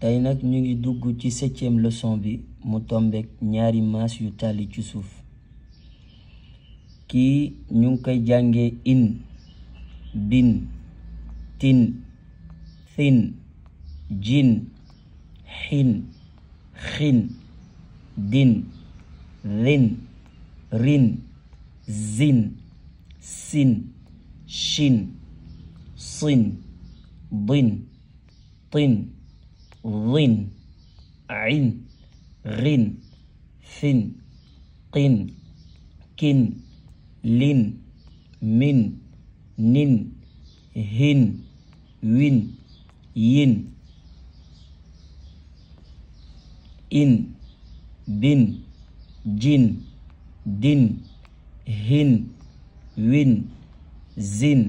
tey nag ñu ngi dugg ci 7e leçon bi mu tombek ñaari maas yu tàlli ci suuf kii ñu ngi koy jàngee in bin tin thin jin xin xin din rin rin zin sin shin sin din tin ظن عن غن فن قن كن لن من نن هن وين ين إن بن جن دن هن وين زن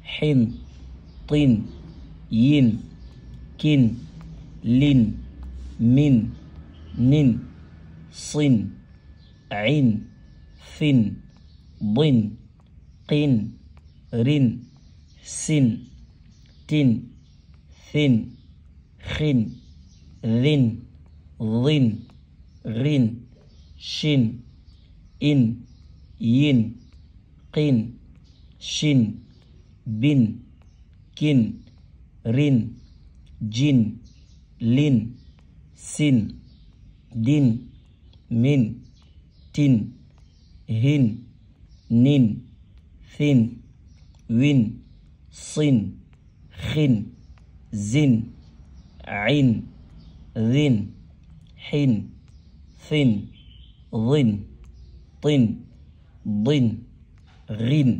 حن طن ين كن لن من نن صن عن فن ضن قن رن سن تن ثن خن ذن ظن غن شن إن ين قن شن بن كن رن جن لن سن دن من تن هن نن ثن وين صن خن زن عن ذن حن ثن ظن طن ضن غن